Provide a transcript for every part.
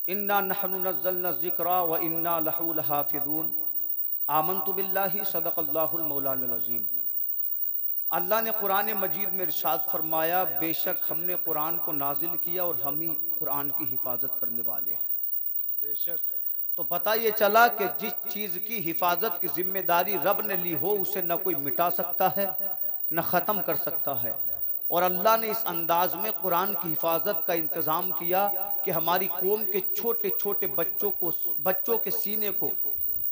इन्ना नहनु नज़्ज़लना ज़िक्रा व इन्ना लहू लहाफ़िज़ून आमन्तु बिल्लाहि सदक़ल्लाहुल मौलानुल अज़ीम। अल्लाह ने कुरान मजीद में इरशाद फरमाया, बेशक हमने कुरान को नाजिल किया और हम ही कुरान की हिफाजत करने वाले हैं। बेशक। तो पता ये चला कि जिस चीज की हिफाजत की जिम्मेदारी रब ने ली हो उसे न कोई मिटा सकता है न खत्म कर सकता है। और अल्लाह ने इस अंदाज में कुरान की हिफाजत का इंतजाम किया कि हमारी कौम के छोटे छोटे बच्चों के सीने को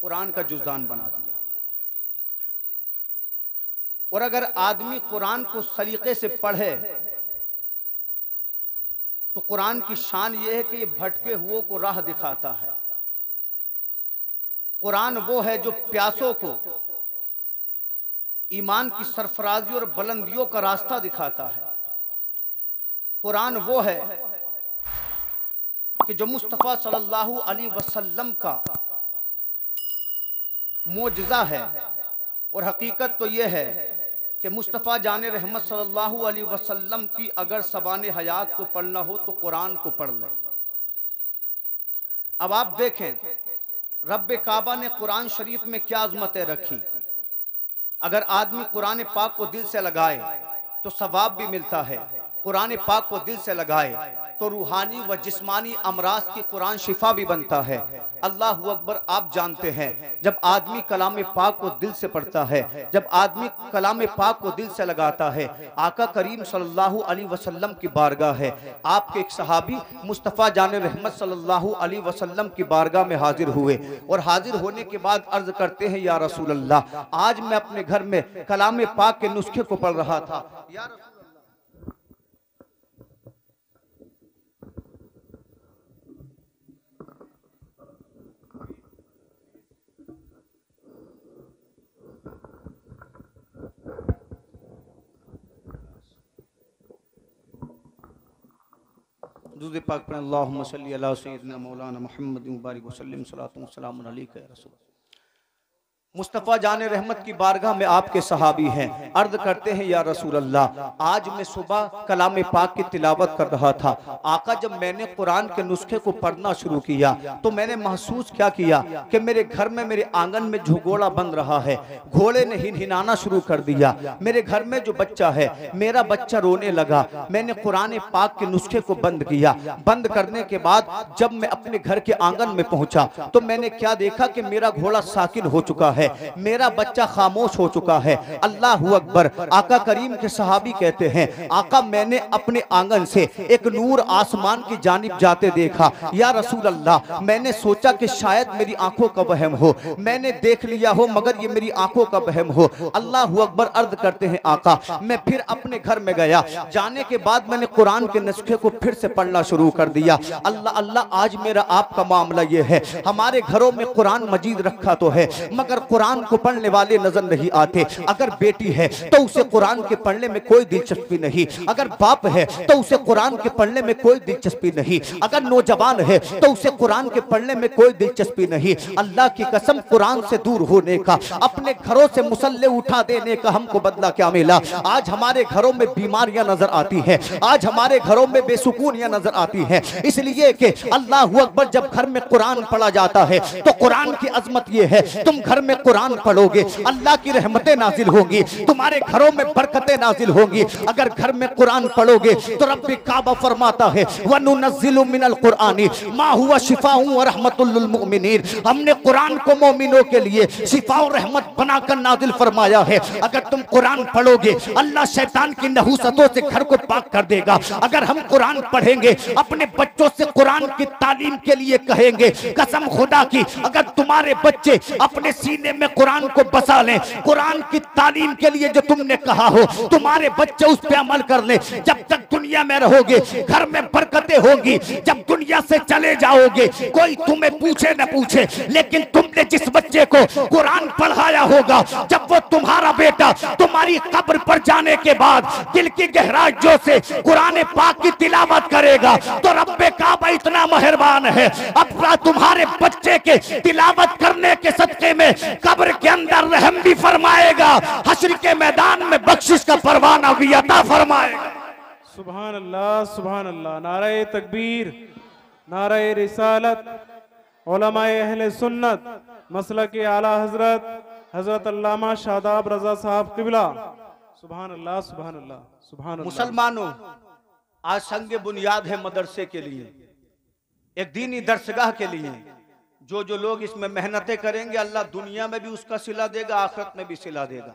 कुरान का जुज़दान बना दिया। और अगर आदमी कुरान को सलीके से पढ़े तो कुरान की शान यह है कि ये भटके हुओं को राह दिखाता है। कुरान वो है जो प्यासों को ईमान की सरफराजी और बुलंदियों का रास्ता दिखाता है। कुरान वो है कि जो मुस्तफ़ा सल्लल्लाहु अलैहि वसल्लम का मोजज़ा है। और हकीकत तो यह है कि मुस्तफ़ा जाने रहमत सल्लल्लाहु अलैहि वसल्लम की अगर सबाने हयात को पढ़ना हो तो कुरान को पढ़ लें। अब आप देखें रब्बे काबा ने कुरान शरीफ में क्या अजमतें रखी। अगर आदमी कुरान पाक को दिल से लगाए तो सवाब भी मिलता है, कुरान पाक को दिल से लगाए तो रूहानी व जिस्मानी अमराज की कुरान शिफा भी बनता है। अल्लाहु अकबर। आप जानते हैं जब आदमी कलाम पाक को दिल से पढ़ता है, जब आदमी कलाम पाक को दिल से लगाता है, आका करीम सल्लल्लाहु अलैहि वसल्लम की बारगाह है। आपके एक सहाबी मुस्तफ़ा जाने रहमत सल्लल्लाहु अलैहि वसल्लम की बारगाह में हाजिर हुए और हाजिर होने के बाद अर्ज करते हैं, या रसूल अल्लाह, आज मैं अपने घर में कलाम पाक के नुस्खे को पढ़ रहा था। या दूध पाक पर अल्लाहुम्मा सल्ली अला सय्यिदिना मौलाना मुहम्मद मुबारक वसल्लम सलातु व सलामुन अलैका या रसूल। मुस्तफ़ा जाने रहमत की बारगाह में आपके सहाबी हैं, अर्ज करते हैं, या रसूल अल्लाह, आज मैं सुबह कलाम पाक की तिलावत कर रहा था। आका, जब मैंने कुरान के नुस्खे को पढ़ना शुरू किया तो मैंने महसूस क्या किया कि मेरे घर में, मेरे आंगन में झुगोड़ा बन रहा है। घोड़े ने हिनहिनाना शुरू कर दिया। मेरे घर में जो बच्चा है, मेरा बच्चा रोने लगा। मैंने कुरान पाक के नुस्खे को बंद किया। बंद करने के बाद जब मैं अपने घर के आंगन में पहुंचा तो मैंने क्या देखा कि मेरा घोड़ा साकिन हो चुका है, मेरा बच्चा खामोश हो चुका है। अल्लाहू अकबर। आका करीम के सहाबी कहते हैं, आका, मैंने अपने आंगन से एक नूर आसमान की जानिब जाते देखा। या रसूल अल्लाह, मैंने सोचा कि शायद मेरी आंखों का वहम हो, मैंने देख लिया हो मगर ये मेरी आंखों का वहम हो। अल्लाहू अकबर। अर्ज करते हैं, आका, मैं फिर अपने घर में गया। जाने के बाद मैंने कुरान के नुस्खे को फिर से पढ़ना शुरू कर दिया। अल्लाह अल्लाह, आज मेरा आपका मामला ये है, हमारे घरों में कुरान मजीद रखा तो है मगर कुरान को पढ़ने वाले नजर नहीं आते। अगर बेटी है तो उसे कुरान के पढ़ने में कोई दिलचस्पी नहीं, अगर बाप है तो उसे कुरान के पढ़ने में कोई दिलचस्पी नहीं, अगर नौजवान है तो उसे कुरान के पढ़ने में कोई दिलचस्पी नहीं। अल्लाह की कसम, कुरान से दूर होने का, अपने घरों से मुसल्ले उठा देने का हमको बदला क्या मिला। आज हमारे घरों में बीमारियां नजर आती हैं, आज हमारे घरों में बेसुकूनियां नजर आती हैं, इसलिए कि अल्लाहू अकबर, जब घर में कुरान पढ़ा जाता है तो कुरान की अजमत यह है, तुम घर में कुरान पढ़ोगे अल्लाह की रहमतें नाजिल होंगी, तुम्हारे घरों में बरकतें नाजिल होंगी। अगर घर में कुरान पढ़ोगे तो रब्बे काबा फरमाता है, वनुनज़्ज़िलु मिनल कुरानी मा हुवा शिफाउन व रहमतुल लिल मुमिनीन। हमने कुरान को मोमिनों के लिए शिफा और रहमत बनाकर नाजिल फरमाया है। अगर तुम कुरान पढ़ोगे अल्लाह शैतान की नहुसतों से घर को पाक कर देगा। अगर हम कुरान पढ़ेंगे, अपने बच्चों से कुरान की तालीम के लिए कहेंगे, कसम खुदा की, अगर तुम्हारे बच्चे अपने सीने में कुरान को बसा लें, कुरान की तालीम के लिए जो तुमने कहा हो, तुम्हारे बच्चे उस पे अमल कर ले। जब तक दुनिया में रहोगे घर में बरकतें होगी, जब दुनिया से चले जाओगे कोई तुम्हें पूछे न पूछे, लेकिन तुमने जिस बच्चे को कुरान पढ़ाया होगा, जब वो तुम्हारा बेटा तुम्हारी कब्र पर जाने के बाद दिल की गहराइयों से कुरान पाक की तिलावत करेगा तो रब्बे काबा इतना मेहरबान है, अपना तुम्हारे बच्चे के तिलावत करने के सदके में कब्र के अंदर रहम भी फरमाएगा, हश्र के मैदान में बख्शिश का परवाना भी अता फरमाएगा। सुभान अल्लाह, सुभान अल्लाह। नारे तकबीर, नारे रिसालत, उलमाए अहले सुन्नत, मसलक आला हजरत हजरत अल्लामा शादाब रजा साहब किबला। सुभान अल्लाह, सुभान अल्लाह, सुभान अल्लाह। मुसलमानों, आज संग बुनियाद है मदरसे के लिए, एक दीनी दरसगाह के लिए। जो जो लोग इसमें मेहनतें करेंगे अल्लाह दुनिया में भी उसका सिला देगा, आखिरत में भी सिला देगा।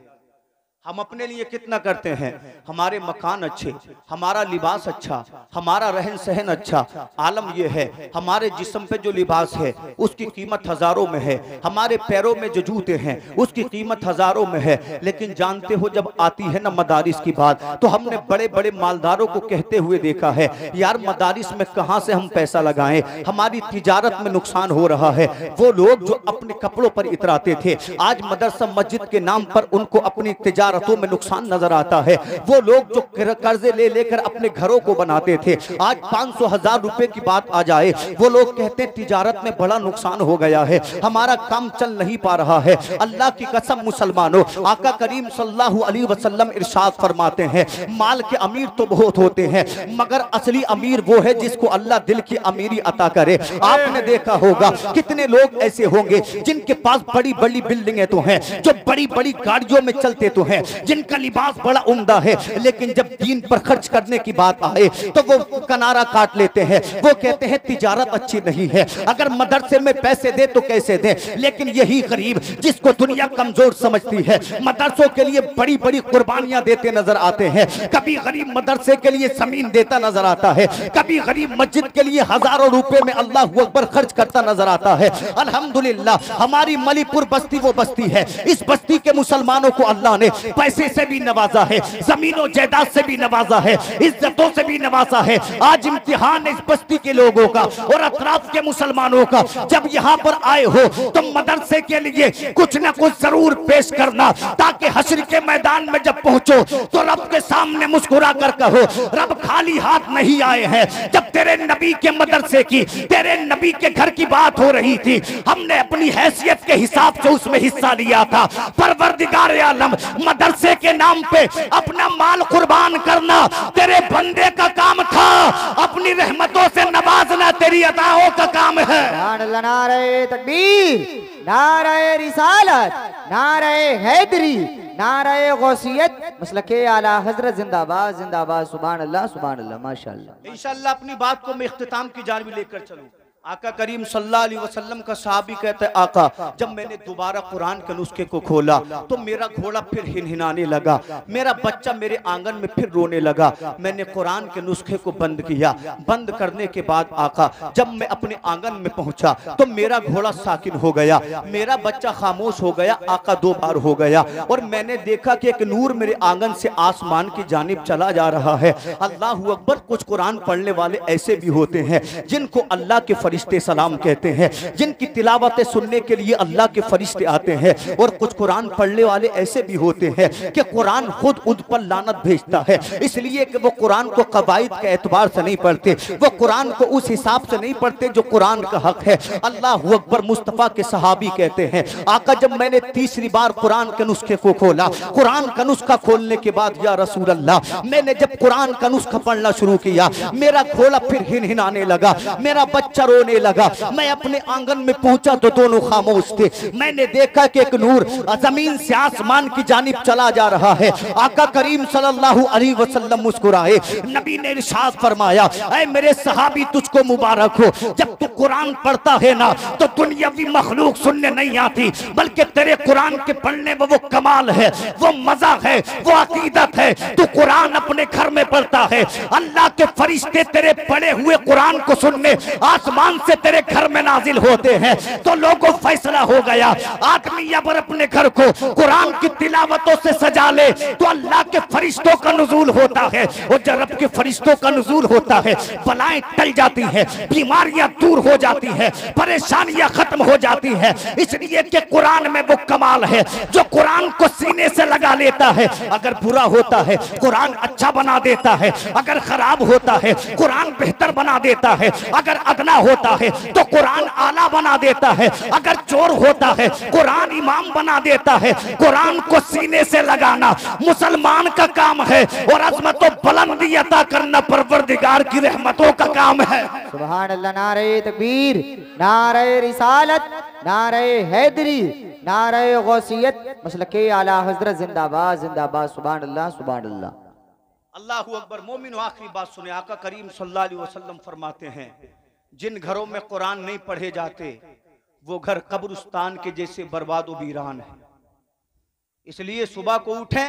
हम अपने लिए कितना करते हैं, हमारे मकान अच्छे, हमारा लिबास अच्छा, हमारा रहन सहन अच्छा। आलम यह है हमारे जिस्म पे जो लिबास है उसकी कीमत हजारों में है, हमारे पैरों में जो जूते हैं उसकी कीमत हजारों में है। लेकिन जानते हो जब आती है ना मदारिस की बात, तो हमने बड़े बड़े मालदारों को कहते हुए देखा है, यार मदारिस में कहां से हम पैसा लगाएं, हमारी तिजारत में नुकसान हो रहा है। वो लोग जो अपने कपड़ों पर इतराते थे, आज मदरसा मस्जिद के नाम पर उनको अपनी तिजारतों में नुकसान नजर आता है। वो लोग जो कर्जे ले लेकर अपने घरों को बनाते थे, आज 500,000 रुपए की बात आ जाए वो लोग कहते हैं तिजारत में बड़ा नुकसान हो गया है, हमारा काम चल नहीं पा रहा है। अल्लाह की कसम मुसलमानों, आका करीम सल्लल्लाहु अलैहि वसल्लम इरशाद फरमाते हैं, माल के अमीर तो बहुत होते हैं मगर असली अमीर वो है जिसको अल्लाह दिल की अमीरी अता करे। आपने देखा होगा कितने लोग ऐसे होंगे जिनके पास बड़ी बड़ी बिल्डिंगें तो हैं, जो बड़ी बड़ी गाड़ियों में चलते तो हैं, जिनका लिबास बड़ा उम्दा है, लेकिन जब दीन पर खर्च करने की बात आए तो वो किनारा काट लेते हैं। वो कहते हैं तिजारत अच्छी नहीं है, अगर मदरसे में पैसे दे तो कैसे दे। लेकिन यही गरीब जिसको दुनिया कमजोर समझती है मदरसों के लिए बड़ी बड़ी कुर्बानियां देते नजर आते हैं। कभी गरीब मदरसे के लिए जमीन देता नजर आता है, कभी गरीब मस्जिद के लिए हजारों रुपए में अल्लाहू अकबर खर्च करता नजर आता है। अल्हम्दुलिल्लाह हमारी मलीपुर बस्ती वो बस्ती है, इस बस्ती के मुसलमानों को अल्लाह ने पैसे से भी नवाजा है, जमीनों जायदाद से भी नवाजा है, इज्जतों से भी नवाजा है। आज इम्तिहान इस बस्ती के लोगों का और अतराफ के मुसलमानों का, जब यहाँ पर आए हो तो मदरसे के लिए कुछ न कुछ जरूर पेश करना, ताकि हश्र के मैदान में जब पहुंचो तो रब के सामने मुस्कुरा कर कहो, रब खाली हाथ नहीं आए हैं। जब तेरे नबी के मदरसे की, तेरे नबी के घर की बात हो रही थी, हमने अपनी हैसियत के हिसाब से उसमें हिस्सा लिया था। परवरदिगार आलम, मदरसे के नाम पे अपना माल कुर्बान करना तेरे बंदे का काम था, अपनी रहमतों से नवाजना तेरी अताओं का काम है। नारे तकबीर, नारे रिसालत, नारे हैदरी, नारे गौसियत, मसलके आला हजरत जिंदाबाद जिंदाबाद। सुभान अल्लाह, सुभान अल्लाह, माशाअल्लाह। इंशाअल्लाह अपनी बात को मैं इख्तिताम की जानिब लेकर चलूं। आका करीम सल्लल्लाहु अलैहि वसल्लम का सहाबी कहते हैं, आका जब मैंने दोबारा कुरान के नुस्खे को खोला तो मेरा घोड़ा फिर हिनहिनाने लगा, मेरा बच्चा मेरे आंगन में फिर रोने लगा। मैंने कुरान के नुस्खे को बंद किया, बंद करने के बाद आका जब मैं अपने आंगन में पहुंचा तो मेरा घोड़ा साकिन हो गया, मेरा बच्चा खामोश हो गया। आका 2 बार हो गया और मैंने देखा कि एक नूर मेरे आंगन से आसमान की जानिब चला जा रहा है। अल्लाहू अकबर। कुछ कुरान पढ़ने वाले ऐसे भी होते हैं जिनको अल्लाह के फरिश्ते सलाम कहते हैं, जिनकी तिलावतें सुनने के लिए अल्लाह के फरिश्ते आते हैं। और कुछ कुरान पढ़ने वाले ऐसे भी होते हैं कि कुरान खुद उन पर लानत भेजता है, इसलिए कि वो कुरान को कवायद के एतबार से नहीं पढ़ते, वो कुरान को उस हिसाब से नहीं पढ़ते जो कुरान का हक है। अल्लाहू अकबर। मुस्तफ़ा के सहाबी कहते हैं, आका जब मैंने तीसरी बार कुरान के नुस्खे को खोला, कुरान का नुस्खा खोलने के बाद या रसूल अल्लाह, मैंने जब कुरान का नुस्खा पढ़ना शुरू किया मेरा घोड़ा फिर हिनहिनाने लगा, मेरा बच्चा रोने लगा। मैं अपने आंगन में पहुंचा तो दोनों खामोश थे। मैंने देखा कि एक नूर जमीन से आसमान की जानिब चला जा रहा है। आका करीम सल्लल्लाहु अलैहि वसल्लम मुस्कुराए, नबी ने इरशाद फरमाया, ऐ मेरे सहाबी तुझको मुबारक हो, जब तू कुरान पढ़ता है ना तो दुनियावी मखलूक सुनने नहीं आती, बल्कि तेरे कुरान के पढ़ने में वो कमाल है, वो मजा है, वो अकीदत है। तू कुरान अपने घर में पढ़ता है, अल्लाह के फरिश्ते तेरे पढ़े हुए कुरान को सुनने आसमान से तेरे घर में नाजिल होते हैं। तो लोगों फैसला हो गया, आदमी अगर अपने घर को कुरान की तिलावतों से सजा ले तो अल्लाह के फरिश्तों का नुज़ूल होता है, और जब रब के फरिश्तों का नुज़ूल होता है बलाएं टल जाती हैं, बीमारियां दूर हो जाती हैं, परेशानियां खत्म हो जाती हैं। इसलिए कि कुरान में वो कमाल है जो कुरान को सीने से लगा लेता है। अगर बुरा होता है कुरान अच्छा बना देता है, अगर खराब होता है कुरान बेहतर बना देता है, अगर अदना होता होता है तो कुरान आला बना देता है, अगर चोर होता है कुरान इमाम बना देता है। कुरान को सीने से लगाना मुसलमान का काम है और अज़मत व बुलंदी अता करना परवरदिगार की रहमतों का काम है। सुभान अल्लाह। नारे तकबीर, नारे रिसालत, नारे हैदरी, नारे गौसियत, मसलके आला हजरत जिंदाबाद जिंदाबाद। सुभान अल्लाह सुभान अल्लाह। अल्लाहु अकबर। मोमिन आखिरी बात सुने, आका करीम सल्लल्लाहु अलैहि वसल्लम फरमाते हैं जिन घरों में कुरान नहीं पढ़े जाते वो घर कब्रिस्तान के जैसे बर्बाद व वीरान है। इसलिए सुबह को उठें,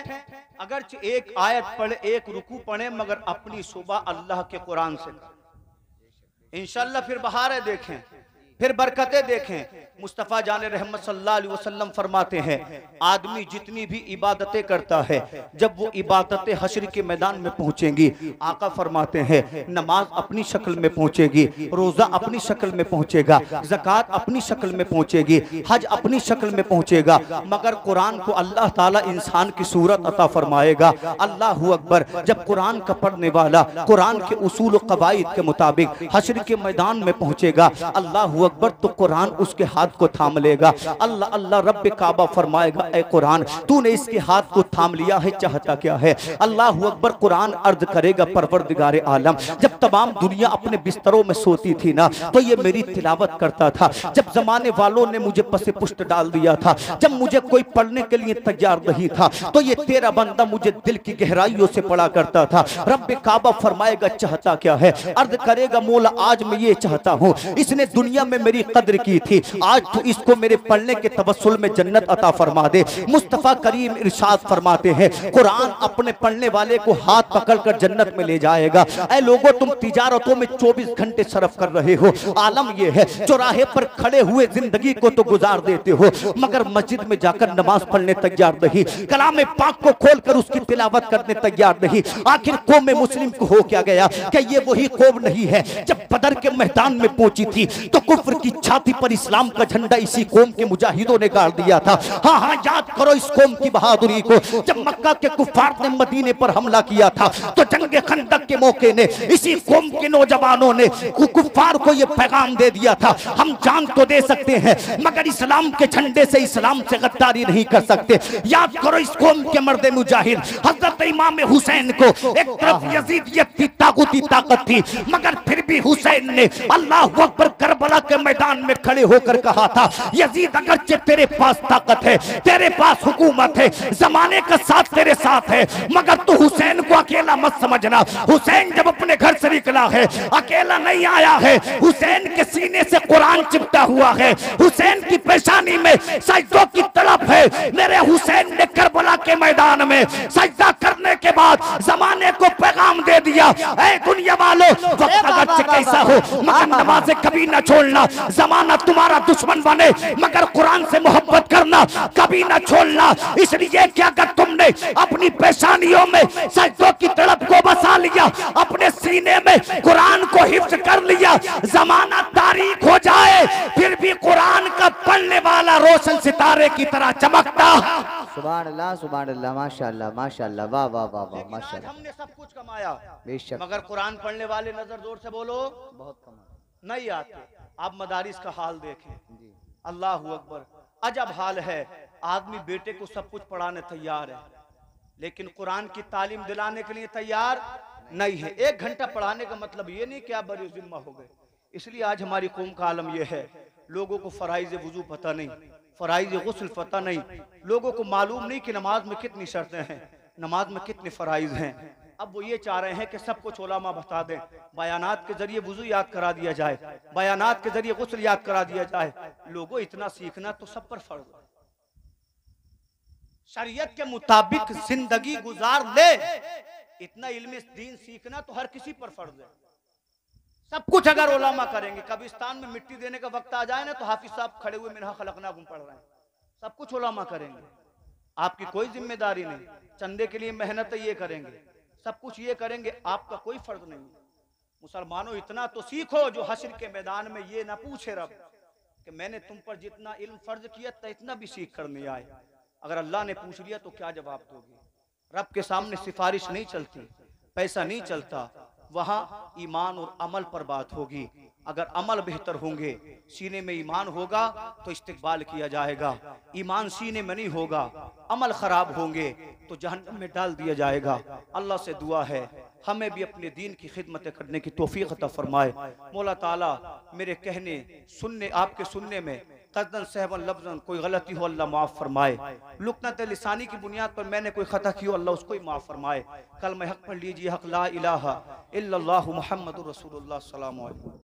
अगर एक आयत पढ़े, एक रुकू पढ़े, मगर अपनी सुबह अल्लाह के कुरान से इंशाअल्लाह फिर बहारें देखें, फिर बरकतें देखें। मुस्तफ़ा जान रहमत सल्लल्लाहु अलैहि वसल्लम फरमाते हैं आदमी जितनी भी इबादतें करता है जब वो इबादतें हश्र के मैदान में पहुंचेंगी, आका फरमाते हैं नमाज अपनी शक्ल में पहुंचेगी, रोजा अपनी शक्ल में पहुंचेगा, ज़कात अपनी शक्ल में पहुंचेगी, हज अपनी शक्ल में पहुंचेगा, मगर कुरान को अल्लाह ताला इंसान की सूरत अता फरमाएगा। अल्लाहु अकबर। जब कुरान का पढ़ने वाला कुरान के उसूल व कवाइद के मुताबिक हश्र के मैदान में पहुंचेगा, अल्लाहु अकबर, तो कुरान उसके हाथ को थाम लेगा। अल्लाह अल्लाह रब्बे काबा फरमाएगा ए कुरान तूने इसके हाथ को थाम लिया है, चाहता क्या है? अल्लाहु अकबर। कुरान अर्ज करेगा परवरदिगार आलम जब तमाम दुनिया अपने बिस्तरों में सोती थी ना तो ये मेरी तिलावत करता था, जब जमाने वालों ने मुझे पसे पुष्ट डाल दिया था, जब मुझे कोई पढ़ने के लिए तैयार नहीं था तो ये तेरा बंदा मुझे दिल की गहराइयों से पढ़ा करता था। रब्बे काबा फरमाएगा चाहता क्या है? अर्ज करेगा मौला आज मैं ये चाहता हूँ, इसने दुनिया में मेरी कद्र की थी, आज तो इसको मेरे पढ़ने के तवस्सुल में जन्नत अता फरमा दे। मुस्तफ़ा करीम इरशाद फरमाते हैं कुरान अपने पढ़ने वाले को हाथ पकड़कर जन्नत में ले जाएगा। ऐ लोगों तुम तिजारतों में 24 घंटे सरफ कर रहे हो, आलम यह है चौराहे पर खड़े हुए जिंदगी को तो गुजार देते हो मगर मस्जिद में जाकर नमाज पढ़ने तैयार नहीं, कलाम पाक को खोलकर उसकी तिलावत करने तैयार नहीं। आखिर कौम मुस्लिम को हो क्या गया? क्या ये वही कौम नहीं है जब बदर के मैदान में पहुंची थी तो कुफ्र की छाती पर इस्लाम का झंडा इसी कौम के मुजाहिदों ने गाड़ दिया था। हाँ हाँ याद करो इस कौम की बहादुरी को। जब मक्का के कुफार ने मदीने पर हमला किया था तो जंग खंदक के मौके ने इसी कौम के नौजवानों ने कुफार को यह पैगाम दे दिया था हम जान तो दे सकते हैं मगर इस्लाम के झंडे से इस्लाम से गद्दारी नहीं कर सकते। याद करो इस कौम के मर्द मुजाहिद हजरत इमाम हुसैन को एक तरफ यजीदियत की ताकूती ताकत थी मगर फिर भी हुसैन ने अल्लाह अकबर करबला के मैदान में खड़े होकर कहा था यजीद अगरचे तेरे पास ताकत है, तेरे पास हुकूमत है, जमाने का साथ तेरे साथ है मगर तू हुसैन को अकेला मत समझना। हुसैन जब अपने घर से निकला है अकेला नहीं आया है, हुसैन के सीने से कुरान चिपटा हुआ है, हुसैन की पेशानी में सजदों की तड़प है। मेरे हुसैन ने करबला के मैदान में सजदा करने के बाद जमाने को पैगाम दे दिया ऐ दुनिया वालों वक्त अगरचे कैसा हो मगर नमाज़ें कभी न छोड़ना, जमाना तुम्हारा दुश्मन बने मगर कुरान से मोहब्बत करना कभी ना छोड़ना। इसलिए क्या अगर तुमने अपनी पेशानियों में सजदों की तड़प को बसा लिया, अपने सीने में कुरान को हिफ्ज कर लिया, जमाना तारीख हो जाए फिर भी कुरान का पढ़ने वाला रोशन सितारे की तरह चमकता। सुभान अल्लाह माशाअल्लाह माशाअल्लाह वाह वाह वाह वाह माशाअल्लाह। हमने सब कुछ कमाया बेशक मगर कुरान पढ़ने वाले नजर जोर से बोलो बहुत कम नहीं आते। आप मदारिस का हाल देखें, अल्लाह अकबर, अजब हाल है। आदमी बेटे को सब कुछ पढ़ाने तैयार है लेकिन कुरान की तालीम दिलाने के लिए तैयार नहीं है। 1 घंटा पढ़ाने का मतलब ये नहीं कि आप बड़ी जिम्मा हो गए। इसलिए आज हमारी कौम का आलम यह है लोगों को फराइज वुजू पता नहीं, फराइज गुस्ल पता नहीं, लोगों को मालूम नहीं कि नमाज में कितनी शर्तें हैं, नमाज में कितने फराइज हैं। अब वो ये चाह रहे हैं कि सब कुछ उलमा बता दें, बयानात के जरिए वुजू याद करा दिया जाए, बयानात के जरिए गुस्ल याद करा दिया जाए। लोगों इतना सीखना तो सब पर फर्ज है, शरीयत के मुताबिक जिंदगी गुजार ले, इतना इल्म दीन सीखना तो हर किसी पर फर्ज है। सब कुछ अगर उलमा करेंगे, कब्रिस्तान में मिट्टी देने का वक्त आ जाए ना तो हाफिज साहब खड़े हुए मिन्हा खलकनाकुम पढ़ रहे हैं, सब कुछ उलमा करेंगे, आपकी कोई जिम्मेदारी नहीं, चंदे के लिए मेहनत ये करेंगे, सब कुछ ये करेंगे, आपका कोई फर्ज नहीं। मुसलमानों इतना तो सीखो जो हश्र के मैदान में ये ना पूछे रब कि मैंने तुम पर जितना इल्म फर्ज किया था इतना भी सीख कर नहीं आए। अगर अल्लाह ने पूछ लिया तो क्या जवाब दोगे? रब के सामने सिफारिश नहीं चलती, पैसा नहीं चलता, वहां ईमान और अमल पर बात होगी। अगर अमल बेहतर होंगे, सीने में ईमान होगा तो इस्तिकबाल किया जाएगा। ईमान सीने में नहीं होगा, अमल खराब होंगे तो जहन्नम में डाल दिया जाएगा। अल्लाह से दुआ है हमें भी अपने दीन की खिदमत करने की तौफीक अता फरमाए। मौला ताला मेरे कहने सुनने आपके सुनने में कदन सहबन लफ्जन कोई गलती हो अल्लाह माफ़ फरमाए। लुकनत लिसानी की बुनियाद पर मैंने कोई खता की हो अल्लाह उसको ही माफ़ फरमाए। कल मैं हक पढ़ लीजिए, हक ला इलाहा इल्लल्लाहु मुहम्मदुर रसूलुल्लाह सल्लल्लाहु अलैहि वसल्लम।